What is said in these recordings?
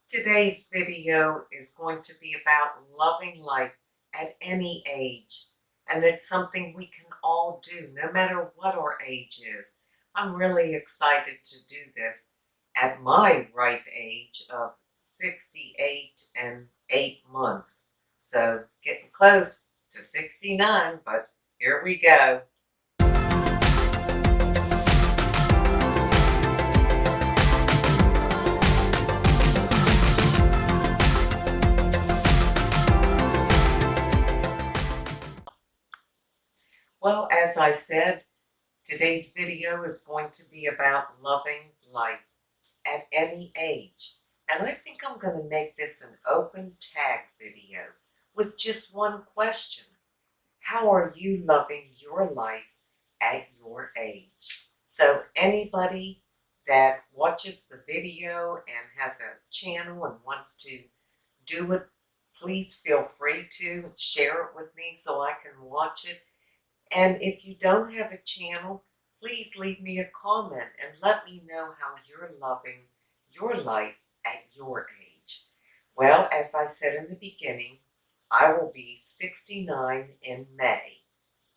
Today's video is going to be about loving life at any age, and it's something we can all do no matter what our age is. I'm really excited to do this at my ripe age of 68 and 8 months. So getting close to 69, but here we go. Well, as I said, today's video is going to be about loving life at any age. And I think I'm going to make this an open tag video with just one question. How are you loving your life at your age? So anybody that watches the video and has a channel and wants to do it, please feel free to share it with me so I can watch it. And if you don't have a channel, please leave me a comment and let me know how you're loving your life at your age. Well, as I said in the beginning, I will be 69 in May.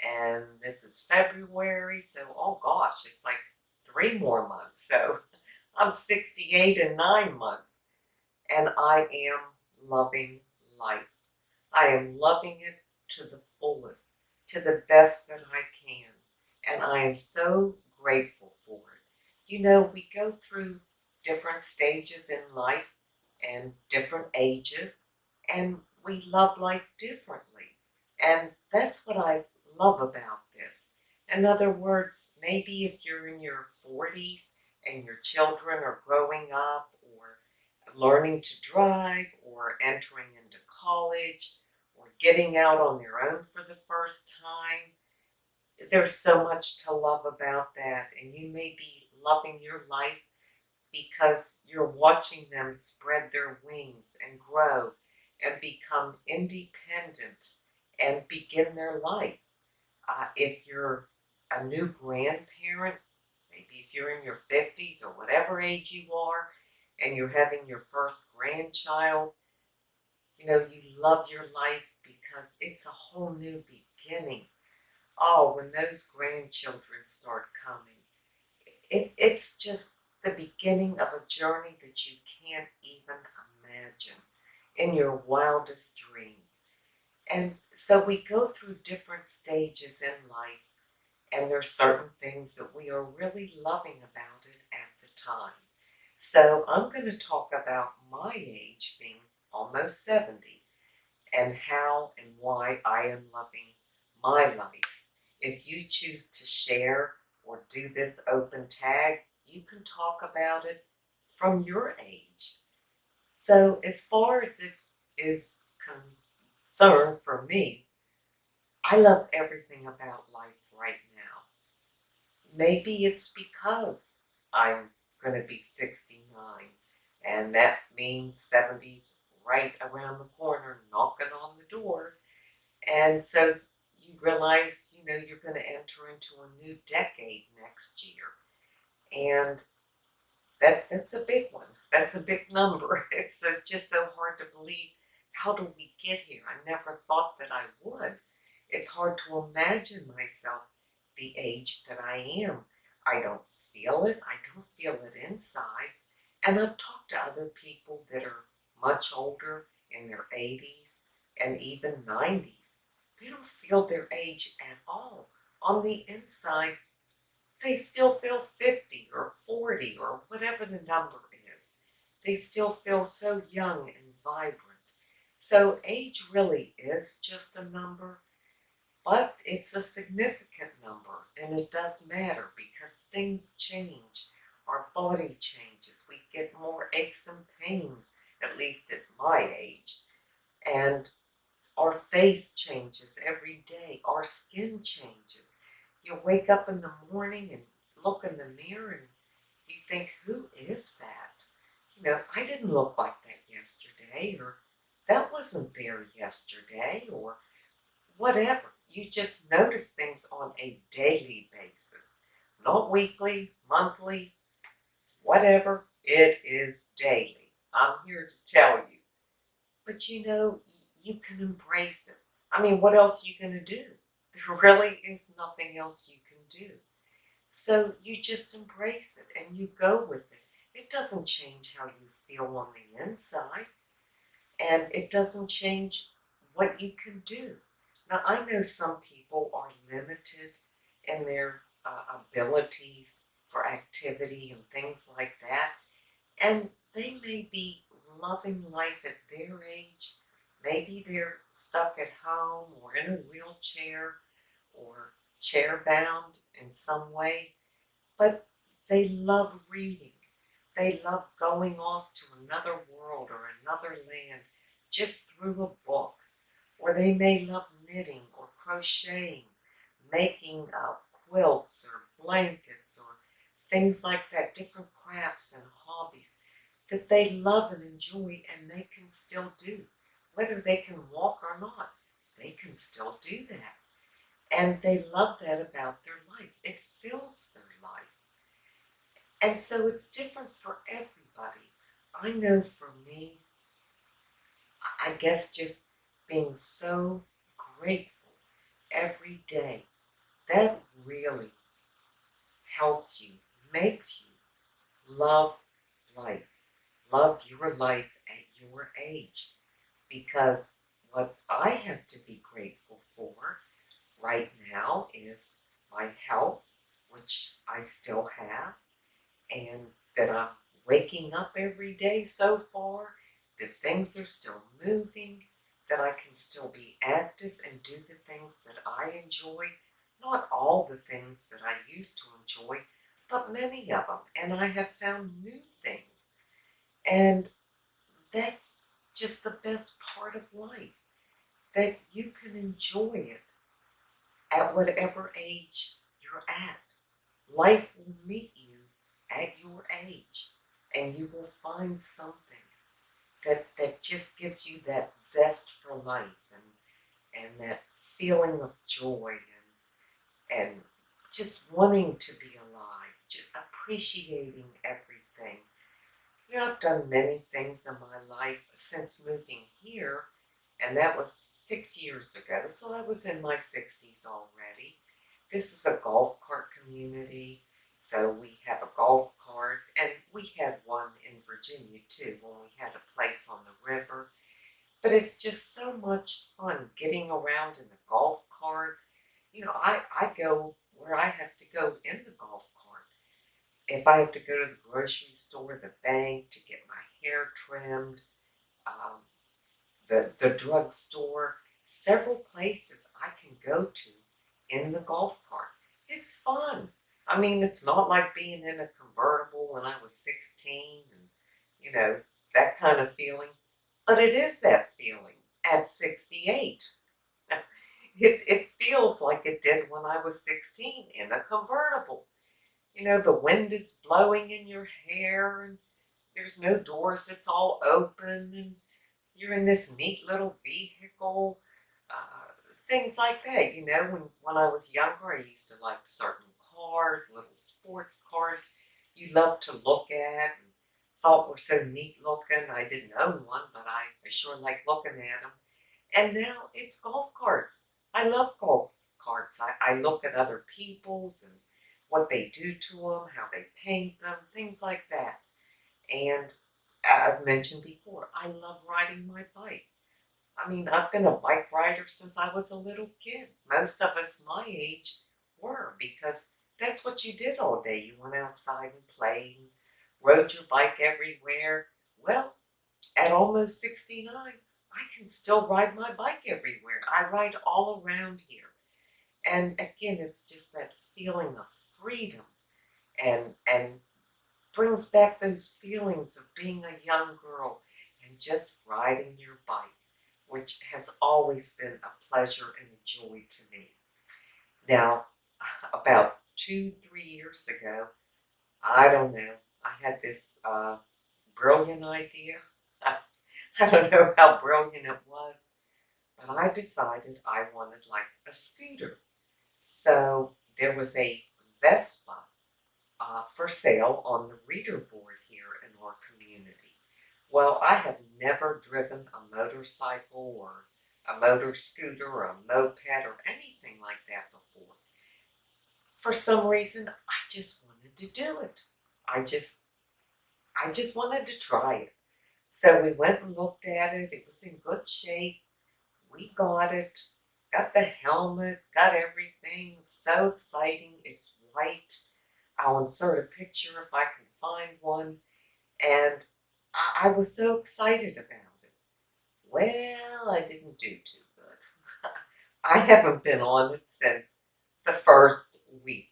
And this is February, so oh gosh, it's like 3 more months. So I'm 68 in 9 months, and I am loving life. I am loving it to the fullest, to the best that I can. And I am so grateful for it. You know, we go through different stages in life and different ages, and we love life differently. And that's what I love about this. In other words, maybe if you're in your 40s and your children are growing up or learning to drive or entering into college or getting out on their own for the first time. There's so much to love about that, and you may be loving your life because you're watching them spread their wings and grow and become independent and begin their life. If you're a new grandparent, maybe if you're in your 50s or whatever age you are, and you're having your first grandchild, you know, you love your life because it's a whole new beginning. Oh, when those grandchildren start coming, it's just the beginning of a journey that you can't even imagine in your wildest dreams. And so we go through different stages in life, and there's certain things that we are really loving about it at the time. So I'm going to talk about my age being almost 70 and how and why I am loving my life. If you choose to share or do this open tag, you can talk about it from your age. So as far as it is concerned for me, I love everything about life right now. Maybe it's because I'm going to be 69, and that means 70's right around the corner, knocking on the door. And so you realize, you know, you're going to enter into a new decade next year. And that's a big one. That's a big number. It's just so hard to believe. How do we get here? I never thought that I would. It's hard to imagine myself the age that I am. I don't feel it. I don't feel it inside. And I've talked to other people that are much older, in their 80s and even 90s. They don't feel their age at all. On the inside, they still feel 50 or 40 or whatever the number is. They still feel so young and vibrant. So age really is just a number, but it's a significant number, and it does matter because things change. Our body changes. We get more aches and pains, at least at my age. And our face changes every day. Our skin changes. You wake up in the morning and look in the mirror and you think, who is that? You know, I didn't look like that yesterday, or that wasn't there yesterday, or whatever. You just notice things on a daily basis, not weekly, monthly, whatever. It is daily. I'm here to tell you. But you know, you can embrace it. I mean, what else are you going to do? There really is nothing else you can do. So you just embrace it and you go with it. It doesn't change how you feel on the inside, and it doesn't change what you can do. Now, I know some people are limited in their abilities for activity and things like that, and they may be loving life at their age. Maybe they're stuck at home or in a wheelchair or chair bound in some way, but they love reading. They love going off to another world or another land just through a book. Or they may love knitting or crocheting, making quilts or blankets or things like that, different crafts and hobbies that they love and enjoy and they can still do. Whether they can walk or not, they can still do that. And they love that about their life. It fills their life. And so it's different for everybody. I know for me, I guess just being so grateful every day, that really helps you, makes you love life. Love your life at your age. Because what I have to be grateful for right now is my health, which I still have, and that I'm waking up every day so far, that things are still moving, that I can still be active and do the things that I enjoy. Not all the things that I used to enjoy, but many of them. And I have found new things. And that's just the best part of life, that you can enjoy it at whatever age you're at. Life will meet you at your age, and you will find something that just gives you that zest for life and that feeling of joy and just wanting to be alive, just appreciating everything. You know, I've done many things in my life since moving here, and that was 6 years ago, so I was in my 60s already. This is a golf cart community, so we have a golf cart, and we had one in Virginia too when we had a place on the river. But it's just so much fun getting around in the golf cart. You know, I go where I have to go in the golf cart. If I have to go to the grocery store, the bank, to get my hair trimmed, um, the drugstore, several places I can go to in the golf cart. It's fun. I mean, it's not like being in a convertible when I was 16 and, you know, that kind of feeling. But it is that feeling at 68. It feels like it did when I was 16 in a convertible. You know, the wind is blowing in your hair and there's no doors, it's all open, and you're in this neat little vehicle. Things like that, you know. When I was younger, I used to like certain cars, little sports cars you love to look at and thought were so neat looking. I didn't own one, but I sure like looking at them. And now it's golf carts. I love golf carts. I look at other people's and what they do to them, how they paint them, things like that. And I've mentioned before, I love riding my bike. I mean, I've been a bike rider since I was a little kid. Most of us my age were, because that's what you did all day. You went outside and played and rode your bike everywhere. Well, at almost 69, I can still ride my bike everywhere. I ride all around here. And again, it's just that feeling of freedom and brings back those feelings of being a young girl and just riding your bike, which has always been a pleasure and a joy to me. Now, about 2, 3 years ago, I don't know, I had this brilliant idea. I don't know how brilliant it was, but I decided I wanted like a scooter. So there was a Vespa for sale on the reader board here in our community. Well, I have never driven a motorcycle or a motor scooter or a moped or anything like that before. For some reason, I just wanted to do it. I just I just wanted to try it. So we went and looked at it. It was in good shape. We got it, got the helmet, got everything. So exciting. It's white. I'll insert a picture if I can find one. And I was so excited about it. Well, I didn't do too good. I haven't been on it since the first week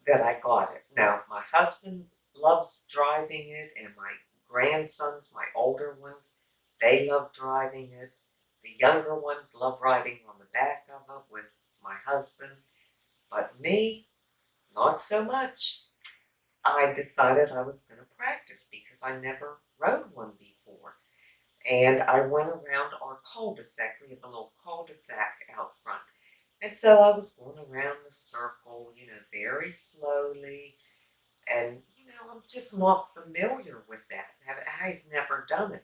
that I got it. Now, my husband loves driving it, and my grandsons, my older ones, they love driving it. The younger ones love riding on the back of it with my husband, but me, not so much. I decided I was going to practice because I never rode one before. And I went around our cul-de-sac. We have a little cul-de-sac out front. And so I was going around the circle, very slowly. And, I'm just not familiar with that. I've never done it.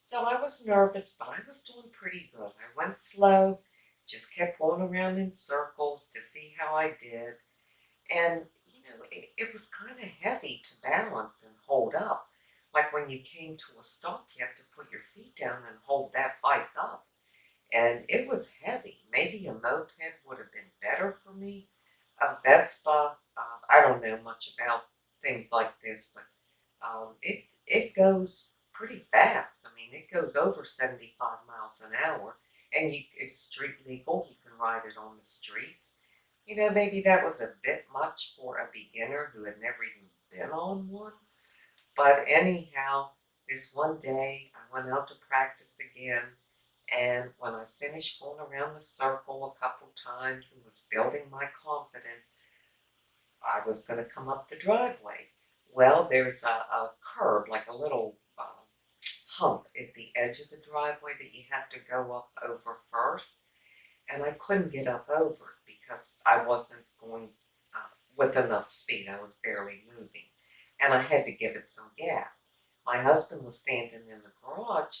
So I was nervous, but I was doing pretty good. I went slow, just kept going around in circles to see how I did. And, it was kind of heavy to balance and hold up. Like when you came to a stop, you have to put your feet down and hold that bike up. And it was heavy. Maybe a moped would have been better for me. A Vespa, I don't know much about things like this, but it goes pretty fast. I mean, it goes over 75 miles an hour, and it's street legal. You can ride it on the streets. Maybe that was a bit much for a beginner who had never even been on one. But anyhow, this one day I went out to practice again, and when I finished going around the circle a couple times and was building my confidence, I was going to come up the driveway. Well, there's a curb, like a little hump at the edge of the driveway that you have to go up over first. And I couldn't get up over it because I wasn't going with enough speed. I was barely moving. And I had to give it some gas. My husband was standing in the garage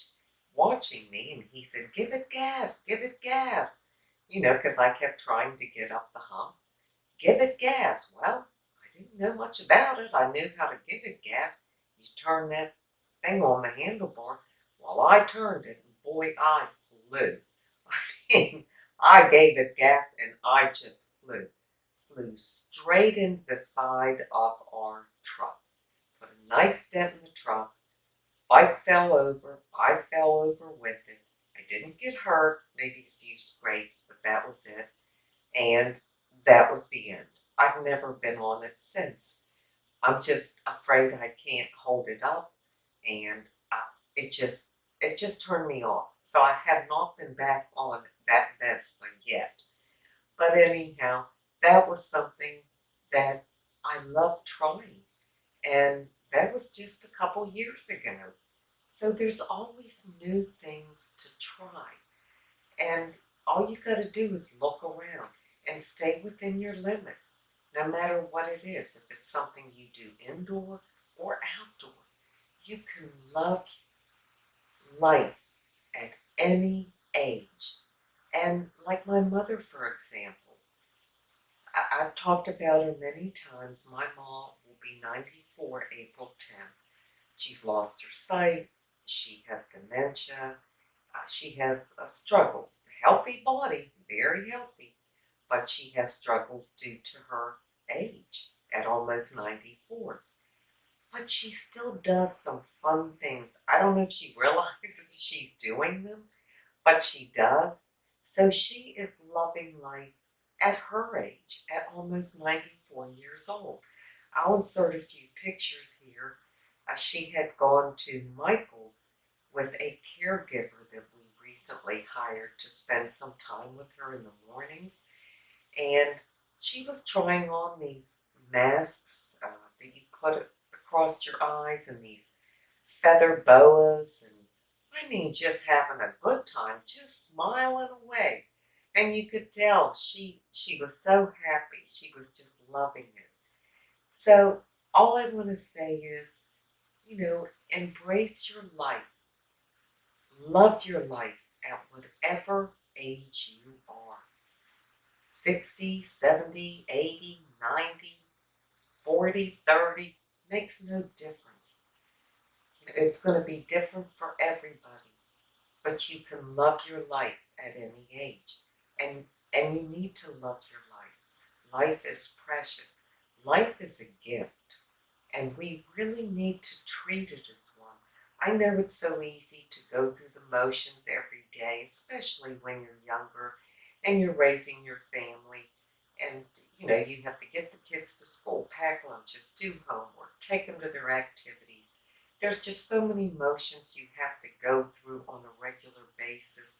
watching me, and he said, "Give it gas, give it gas." Because I kept trying to get up the hump. Give it gas. Well, I didn't know much about it. I knew how to give it gas. You turn that thing on the handlebar. Well, I turned it, and boy, I flew. I mean, I gave it gas, and I just flew. Flew straight into the side of our truck. Put a nice dent in the truck. Bike fell over. I fell over with it. I didn't get hurt, maybe a few scrapes, but that was it. And that was the end. I've never been on it since. I'm just afraid I can't hold it up, and it just it just turned me off. So I have not been back on that Vespa yet. But anyhow, that was something that I loved trying, and that was just a couple years ago. So there's always new things to try. And all you got to do is look around and stay within your limits, no matter what it is. If it's something you do indoor or outdoor, you can love life at any age. And like my mother, for example, I've talked about her many times. My mom will be 94 April 10th. She's lost her sight. She has dementia. She has struggles. Healthy body, very healthy, but she has struggles due to her age at almost 94. But she still does some fun things. I don't know if she realizes she's doing them, but she does. So she is loving life at her age, at almost 94 years old. I'll insert a few pictures here. She had gone to Michael's with a caregiver that we recently hired to spend some time with her in the mornings. And she was trying on these masks that you put across your eyes and these feather boas, and I mean, just having a good time, just smiling away. And you could tell she was so happy. She was just loving it. So all I want to say is, embrace your life. Love your life at whatever age you are. 60, 70, 80, 90, 40, 30, makes no difference. It's going to be different for everybody, but you can love your life at any age. And you need to love your life. Life is precious. Life is a gift, and we really need to treat it as one. I know it's so easy to go through the motions every day, especially when you're younger and you're raising your family. And, you have to get the kids to school, pack lunches, do homework, take them to their activities. There's just so many motions you have to go through on a regular basis.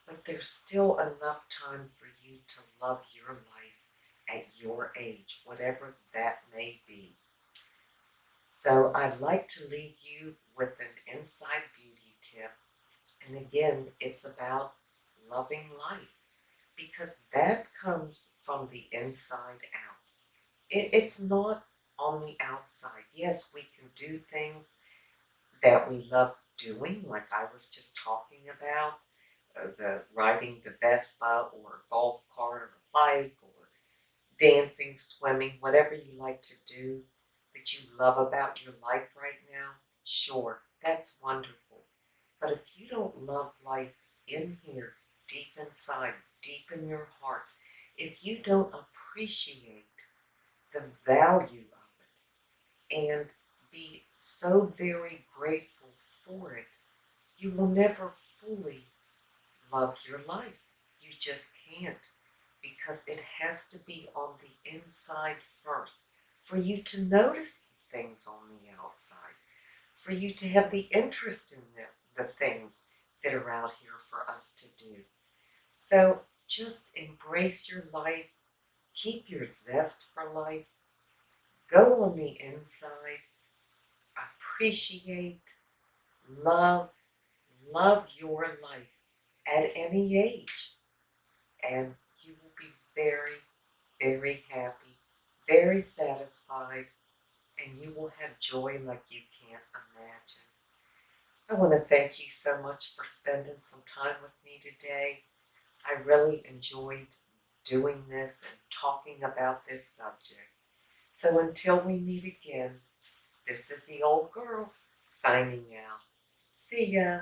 But there's still enough time for you to love your life at your age, whatever that may be. So I'd like to leave you with an inside beauty tip. And again, it's about loving life, because that comes from the inside out. It's not on the outside. Yes, we can do things that we love doing, like I was just talking about, the riding the Vespa or a golf cart or a bike or dancing, swimming, whatever you like to do that you love about your life right now. Sure, that's wonderful. But if you don't love life in here, deep inside, deep in your heart, if you don't appreciate the value of it and be so very grateful for it, you will never fully love your life. You just can't, because it has to be on the inside first for you to notice things on the outside, for you to have the interest in the things that are out here for us to do. So just embrace your life, keep your zest for life, go on the inside, appreciate, love, love your life at any age, and you will be very, very happy, very satisfied, and you will have joy like you can't imagine. I want to thank you so much for spending some time with me today. I really enjoyed doing this and talking about this subject. So until we meet again, this is the old girl signing out. See ya.